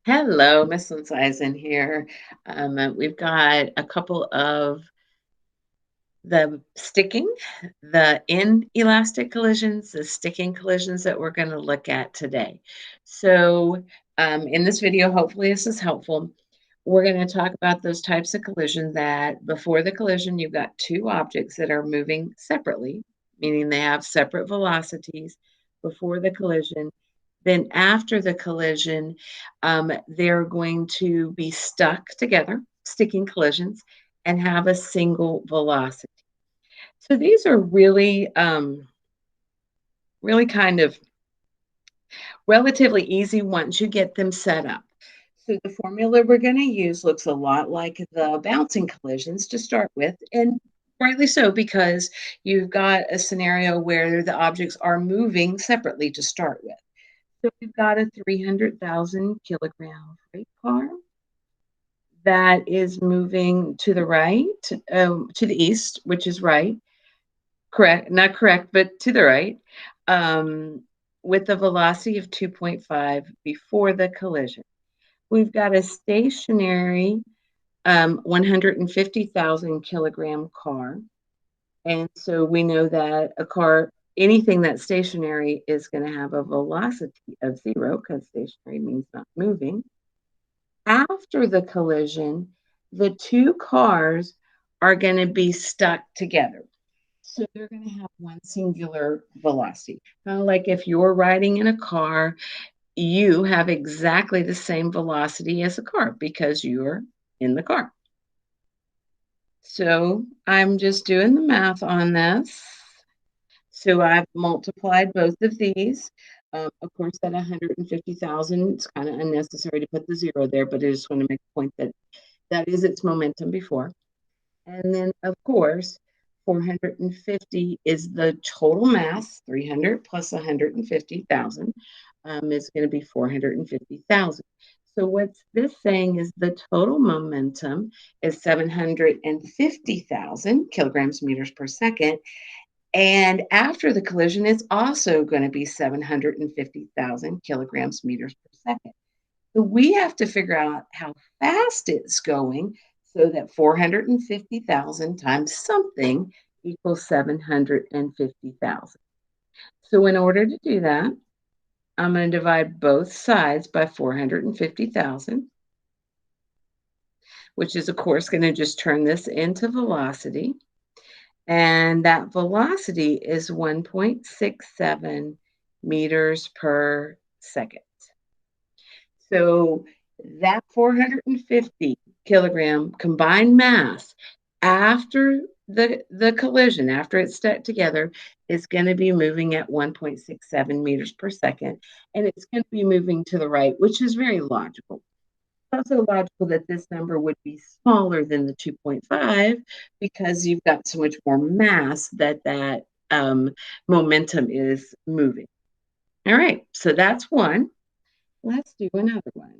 Hello, Miss Eisen here. We've got a couple of the inelastic collisions, the sticking collisions that we're going to look at today. So, in this video, hopefully this is helpful. We're going to talk about those types of collision that before the collision, you've got two objects that are moving separately, meaning they have separate velocities before the collision. Then after the collision, they're going to be stuck together, sticking collisions, and have a single velocity. So these are really kind of relatively easy once you get them set up. So the formula we're going to use looks a lot like the bouncing collisions to start with, and rightly so because you've got a scenario where the objects are moving separately to start with. So we've got a 300,000 kilogram freight car that is moving to the right, to the east, which is right. Correct, not correct, but to the right, um, with a velocity of 2.5 before the collision. We've got a stationary 150,000 kilogram car. And so we know that anything that's stationary is going to have a velocity of zero because stationary means not moving. After the collision, the two cars are going to be stuck together. So they're going to have one singular velocity. Kind of like if you're riding in a car, you have exactly the same velocity as a car because you're in the car. So I'm just doing the math on this. So I've multiplied both of these. Of course, that 150,000, it's kind of unnecessary to put the zero there, but I just want to make a point that that is its momentum before. And then, of course, 450 is the total mass. 300 plus 150,000 is going to be 450,000. So what's this saying is the total momentum is 750,000 kilograms meters per second. And after the collision, it's also going to be 750,000 kilograms meters per second. So we have to figure out how fast it's going so that 450,000 times something equals 750,000. So in order to do that, I'm going to divide both sides by 450,000, which is, of course, going to just turn this into velocity. And that velocity is 1.67 meters per second. So that 450 kilogram combined mass after the collision, after it's stuck together, is going to be moving at 1.67 meters per second. And it's going to be moving to the right, which is very logical. It's also logical that this number would be smaller than the 2.5 because you've got so much more mass that momentum is moving. All right, so that's one. Let's do another one.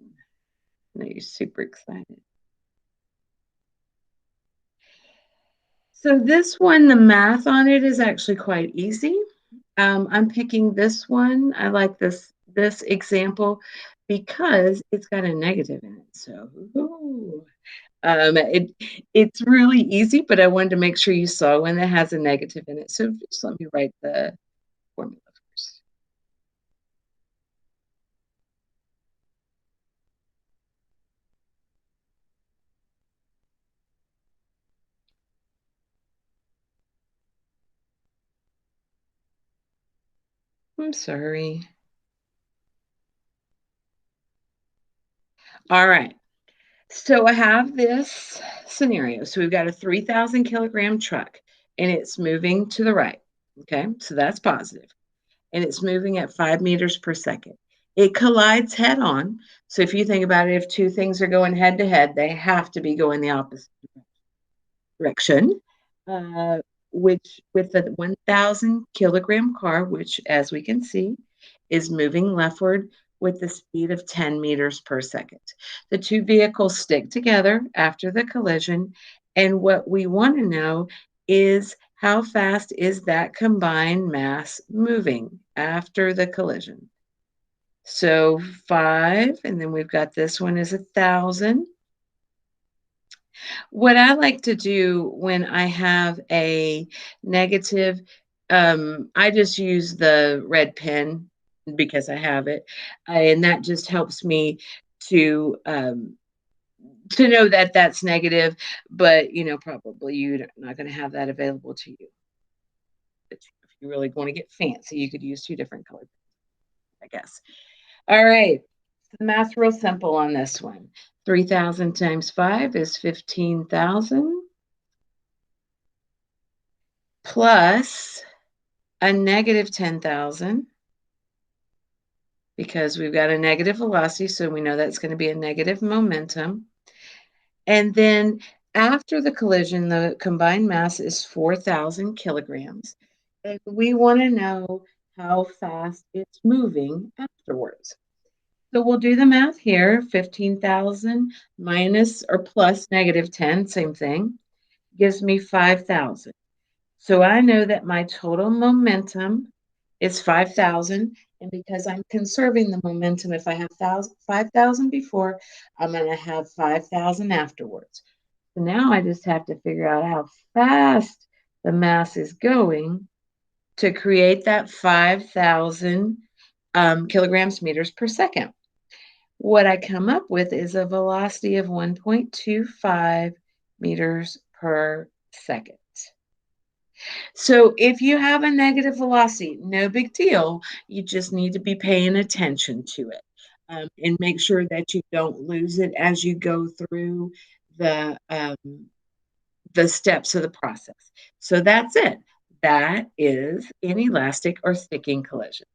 I know you're super excited. So this one, the math on it is actually quite easy. I'm picking this one. I like this example because it's got a negative in it. So it's really easy, but I wanted to make sure you saw one that has a negative in it. So just let me write the formula first. I'm sorry. All right. So I have this scenario. So we've got a 3,000 kilogram truck and it's moving to the right. Okay. So that's positive. And it's moving at 5 meters per second. It collides head on. So if you think about it, if two things are going head to head, they have to be going the opposite direction. Uh, which with the 1,000 kilogram car, which as we can see is moving leftward with the speed of 10 meters per second. The two vehicles stick together after the collision. And what we want to know is how fast is that combined mass moving after the collision? So 5, and then we've got this one is 1,000. What I like to do when I have a negative, I just use the red pen because I have it, and that just helps me to um, to know that that's negative. But probably you're not going to have that available to you. But if you really want to get fancy, you could use two different colors, I guess. All right. The math's real simple on this one. 3,000 times 5 is 15,000 plus a negative 10,000 because we've got a negative velocity, so we know that's going to be a negative momentum. And then after the collision, the combined mass is 4,000 kilograms. And we want to know how fast it's moving afterwards. So we'll do the math here. 15,000 minus or plus negative 10, same thing, gives me 5,000. So I know that my total momentum is 5,000. And because I'm conserving the momentum, if I have 5,000 before, I'm going to have 5,000 afterwards. So now I just have to figure out how fast the mass is going to create that 5,000 kilograms meters per second. What I come up with is a velocity of 1.25 meters per second. So if you have a negative velocity, no big deal. You just need to be paying attention to it, and make sure that you don't lose it as you go through the um, the steps of the process. So that's it. That is inelastic or sticking collision.